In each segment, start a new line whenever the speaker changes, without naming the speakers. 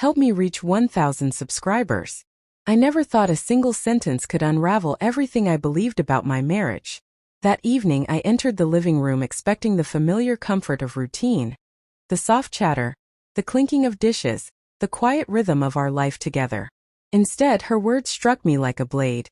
help me reach 1,000 subscribers. I never thought a single sentence could unravel everything I believed about my marriage. That evening I entered the living room expecting the familiar comfort of routine, the soft chatter, the clinking of dishes, the quiet rhythm of our life together. Instead, her words struck me like a blade.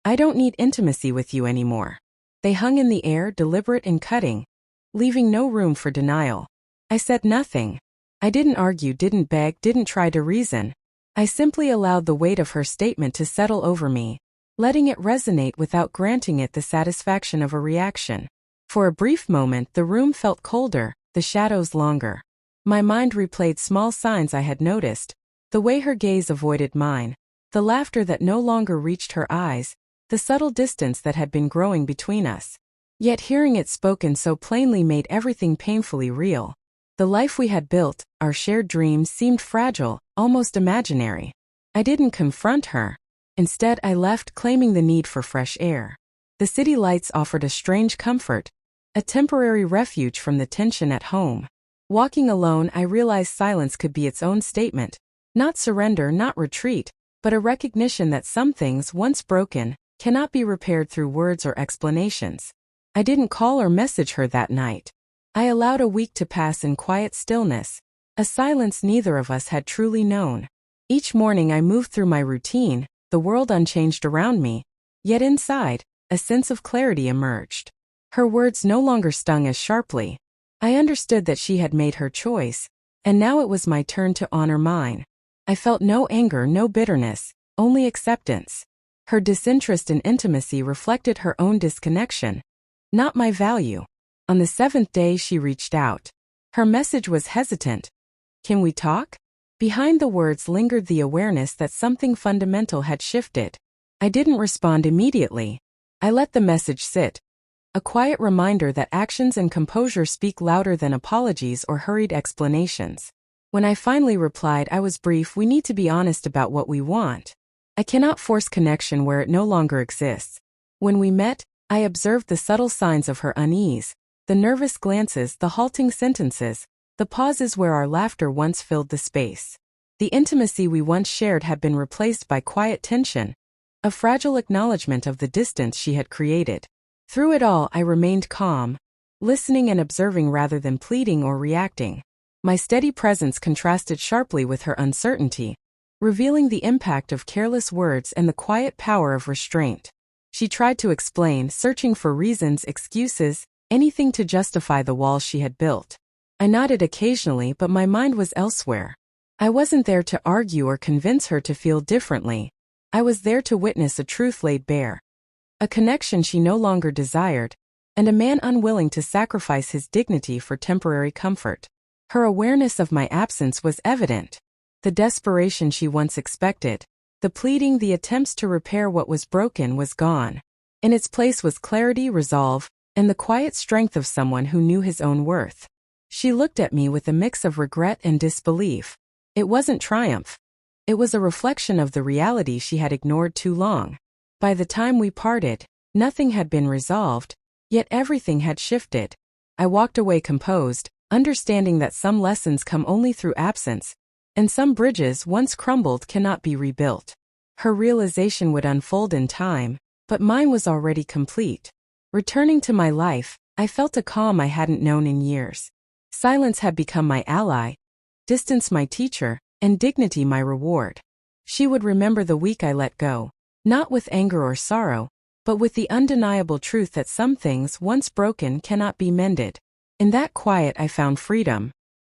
I don't need intimacy with you anymore. They hung in the air, deliberate and cutting, leaving no room for denial. I said nothing. I didn't argue, didn't beg, didn't try to reason. I simply allowed the weight of her statement to settle over me, letting it resonate without granting it the satisfaction of a reaction. For a brief moment, the room felt colder, the shadows longer. My mind replayed small signs I had noticed, the way her gaze avoided mine, the laughter that no longer reached her eyes, the subtle distance that had been growing between us. Yet hearing it spoken so plainly made everything painfully real. The life we had built, our shared dreams, seemed fragile, almost imaginary. I didn't confront her. Instead, I left, claiming the need for fresh air. The city lights offered a strange comfort, a temporary refuge from the tension at home. Walking alone, I realized silence could be its own statement. Not surrender, not retreat, but a recognition that some things, once broken, cannot be repaired through words or explanations. I didn't call or message her that night. I allowed a week to pass in quiet stillness, a silence neither of us had truly known. Each morning I moved through my routine, the world unchanged around me, yet inside, a sense of clarity emerged. Her words no longer stung as sharply. I understood that she had made her choice, and now it was my turn to honor mine. I felt no anger, no bitterness, only acceptance. Her disinterest in intimacy reflected her own disconnection, not my value. On the 7th day she reached out. Her message was hesitant. Can we talk? Behind the words lingered the awareness that something fundamental had shifted. I didn't respond immediately. I let the message sit. A quiet reminder that actions and composure speak louder than apologies or hurried explanations. When I finally replied, I was brief. We need to be honest about what we want. I cannot force connection where it no longer exists. When we met, I observed the subtle signs of her unease. The nervous glances, the halting sentences, the pauses where our laughter once filled the space. The intimacy we once shared had been replaced by quiet tension, a fragile acknowledgement of the distance she had created. Through it all, I remained calm, listening and observing rather than pleading or reacting. My steady presence contrasted sharply with her uncertainty, revealing the impact of careless words and the quiet power of restraint. She tried to explain, searching for reasons, excuses, anything to justify the walls she had built. I nodded occasionally, but my mind was elsewhere. I wasn't there to argue or convince her to feel differently. I was there to witness a truth laid bare. A connection she no longer desired, and a man unwilling to sacrifice his dignity for temporary comfort. Her awareness of my absence was evident. The desperation she once expected, the pleading, the attempts to repair what was broken was gone. In its place was clarity, resolve, and the quiet strength of someone who knew his own worth. She looked at me with a mix of regret and disbelief. It wasn't triumph. It was a reflection of the reality she had ignored too long. By the time we parted, nothing had been resolved, yet everything had shifted. I walked away composed, understanding that some lessons come only through absence, and some bridges once crumbled cannot be rebuilt. Her realization would unfold in time, but mine was already complete. Returning to my life, I felt a calm I hadn't known in years. Silence had become my ally, distance my teacher, and dignity my reward. She would remember the week I let go, not with anger or sorrow, but with the undeniable truth that some things once broken cannot be mended. In that quiet I found freedom,